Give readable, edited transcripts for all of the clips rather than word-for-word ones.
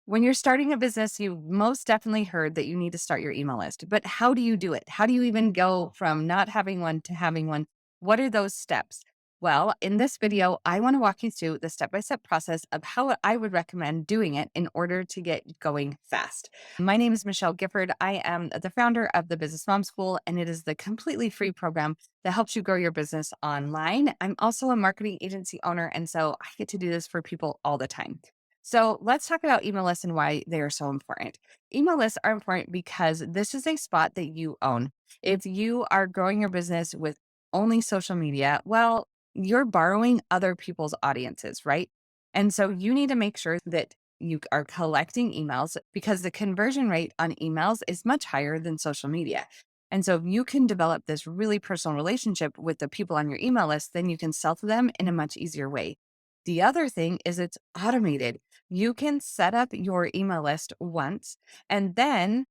When you're starting a business, you most definitely heard that you need to start your email list. But how do you do it? How do you even go from not having one to having one? What are those steps? Well, in this video, I want to walk you through the step by step process of how I would recommend doing it in order to get going fast. My name is Michelle Gifford. I am the founder of the Business Mom School, and it is the completely free program that helps you grow your business online. I'm also a marketing agency owner, and so I get to do this for people all the time. So let's talk about email lists and why they are so important. Email lists are important because this is a spot that you own. If you are growing your business with only social media, well, you're borrowing other people's audiences, right? And so you need to make sure that you are collecting emails because the conversion rate on emails is much higher than social media. And so if you can develop this really personal relationship with the people on your email list, then you can sell to them in a much easier way. The other thing is it's automated. You can set up your email list once and then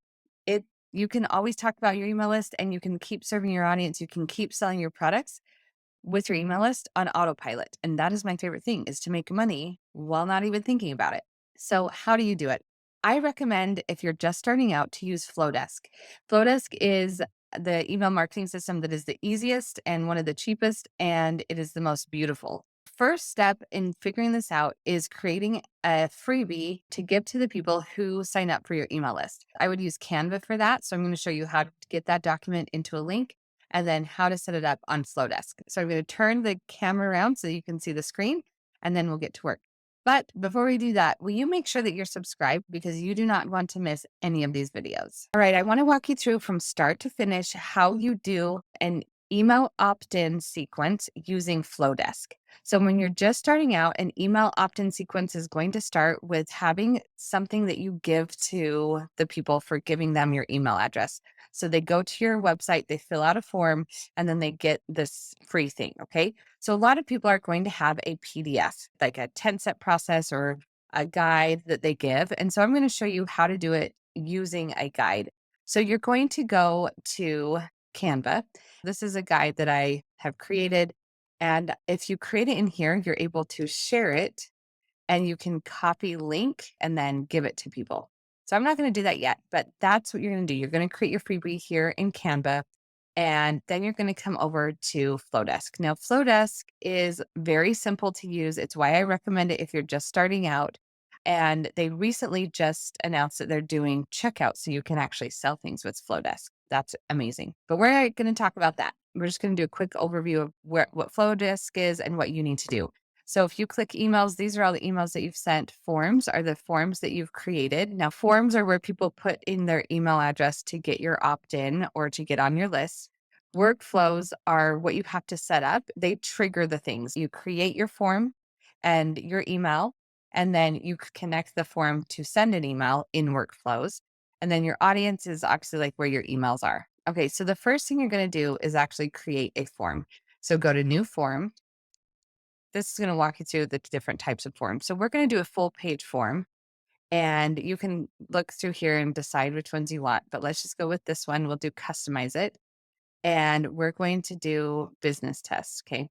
it you can always talk about your email list and you can keep serving your audience. You can keep selling your products with your email list on autopilot. And that is my favorite thing is to make money while not even thinking about it. So how do you do it? I recommend if you're just starting out to use Flodesk. Flodesk is the email marketing system that is the easiest and one of the cheapest, and it is the most beautiful. First step in figuring this out is creating a freebie to give to the people who sign up for your email list. I would use Canva for that. So I'm going to show you how to get that document into a link and then how to set it up on Flodesk. So I'm going to turn the camera around so you can see the screen and then we'll get to work. But before we do that, will you make sure that you're subscribed because you do not want to miss any of these videos. All right, I want to walk you through from start to finish how you do an email opt-in sequence using Flodesk. So when you're just starting out, an email opt-in sequence is going to start with having something that you give to the people for giving them your email address. So they go to your website, they fill out a form, and then they get this free thing. Okay. So a lot of people are going to have a PDF, like a 10-step process or a guide that they give. And so I'm going to show you how to do it using a guide. So you're going to go to Canva. This is a guide that I have created. And if you create it in here, you're able to share it and you can copy link and then give it to people. So I'm not going to do that yet, but that's what you're going to do. You're going to create your freebie here in Canva, and then you're going to come over to Flodesk. Now, Flodesk is very simple to use. It's why I recommend it if you're just starting out. And they recently just announced that they're doing checkout so you can actually sell things with Flodesk. That's amazing. But we're not going to talk about that. We're just going to do a quick overview of what Flodesk is and what you need to do. So if you click emails, these are all the emails that you've sent. Forms are the forms that you've created. Now, forms are where people put in their email address to get your opt-in or to get on your list. Workflows are what you have to set up. They trigger the things. You create your form and your email, and then you connect the form to send an email in workflows. And then your audience is actually like where your emails are. Okay, so the first thing you're going to do is actually create a form. So go to new form. This is going to walk you through the different types of forms. So we're going to do a full page form and you can look through here and decide which ones you want, but let's just go with this one. We'll do customize it and we're going to do business tests. Okay.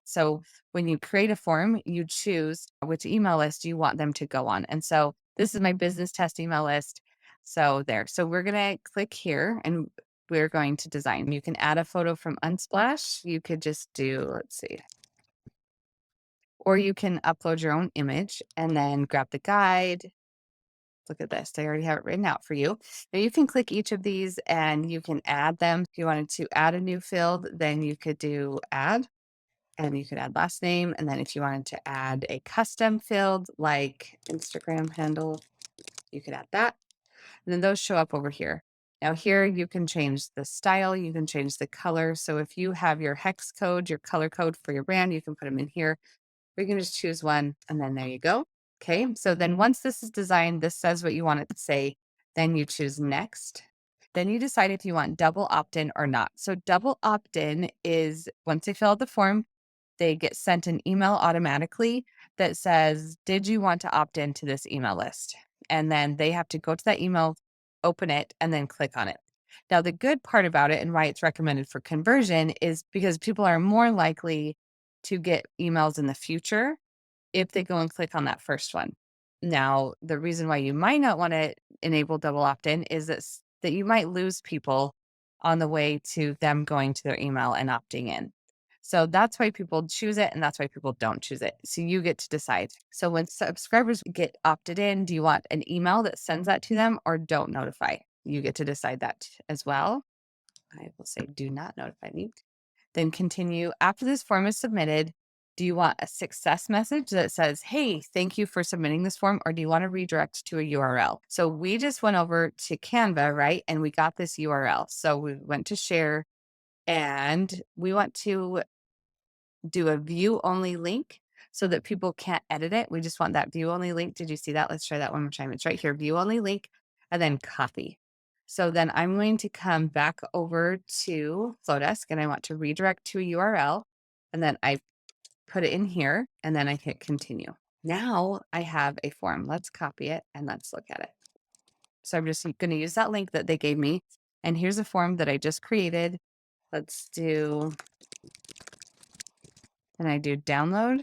So when you create a form, you choose which email list you want them to go on. And so this is my business test email list. So there. So we're going to click here and we're going to design. You can add a photo from Unsplash. You could just do, let's see, or you can upload your own image and then grab the guide. Look at this. I already have it written out for you. Now you can click each of these and you can add them. If you wanted to add a new field, then you could do add and you could add last name. And then if you wanted to add a custom field like Instagram handle, you could add that. And then those show up over here. Now here you can change the style, you can change the color. So if you have your hex code, your color code for your brand, you can put them in here. We can just choose one and then there you go. Okay, so then once this is designed, this says what you want it to say. Then you choose next. Then you decide if you want double opt-in or not. So double opt-in is once they fill out the form, they get sent an email automatically that says, did you want to opt in to this email list? And then they have to go to that email, open it, and then click on it. Now, the good part about it and why it's recommended for conversion is because people are more likely to get emails in the future if they go and click on that first one. Now, the reason why you might not want to enable double opt-in is that you might lose people on the way to them going to their email and opting in. So that's why people choose it and that's why people don't choose it. So you get to decide. So when subscribers get opted in, do you want an email that sends that to them or don't notify? You get to decide that as well. I will say do not notify me. Then continue. After this form is submitted, do you want a success message that says, hey, thank you for submitting this form, or do you want to redirect to a URL? So we just went over to Canva, right? And we got this URL. So we went to share and we want to do a view only link so that people can't edit it. We just want that view only link. Did you see that? Let's try that one more time. It's right here, view only link, and then copy. So then I'm going to come back over to Flodesk and I want to redirect to a URL. And then I put it in here and then I hit continue. Now I have a form. Let's copy it and let's look at it. So I'm just going to use that link that they gave me. And here's a form that I just created. Let's do, and I do download.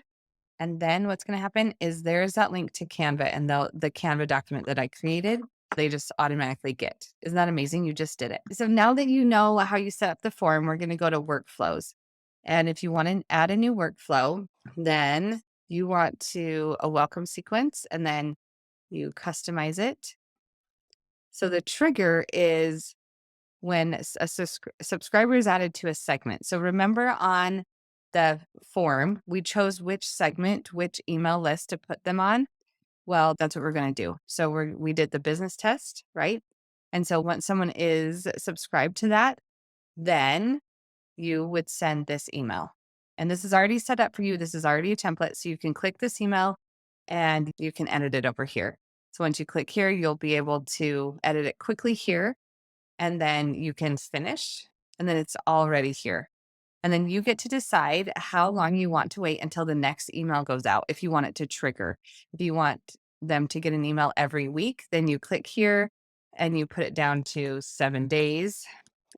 And then what's going to happen is there's that link to Canva and the Canva document that I created, they just automatically get. Isn't that amazing? You just did it. So now that you know how you set up the form, we're going to go to workflows. And if you want to add a new workflow, then you want to a welcome sequence and then you customize it. So the trigger is when a subscriber is added to a segment. So remember on the form, we chose which segment, which email list to put them on. Well, that's what we're going to do. So we did the business test, right? And so once someone is subscribed to that, then you would send this email. And this is already set up for you. This is already a template. So you can click this email and you can edit it over here. So once you click here, you'll be able to edit it quickly here. And then you can finish. And then it's already here. And then you get to decide how long you want to wait until the next email goes out. If you want it to trigger, if you want them to get an email every week, then you click here and you put it down to 7 days.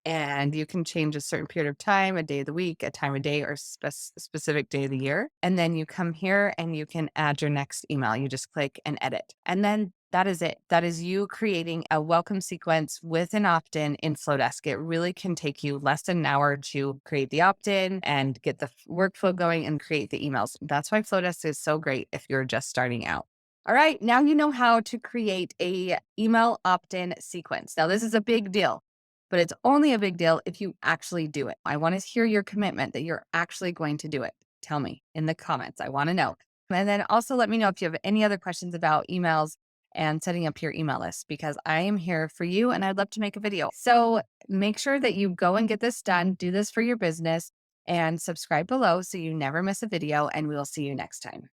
And you can change a certain period of time, a day of the week, a time of day, or specific day of the year. And then you come here and you can add your next email. You just click and edit. And then that is it. That is you creating a welcome sequence with an opt-in in Flodesk. It really can take you less than an hour to create the opt-in and get the workflow going and create the emails. That's why Flodesk is so great if you're just starting out. All right, now you know how to create a email opt-in sequence. Now this is a big deal, but it's only a big deal if you actually do it. I want to hear your commitment that you're actually going to do it. Tell me in the comments. I want to know. And then also let me know if you have any other questions about emails and setting up your email list, because I am here for you and I'd love to make a video. So make sure that you go and get this done, do this for your business, and subscribe below so you never miss a video, and we will see you next time.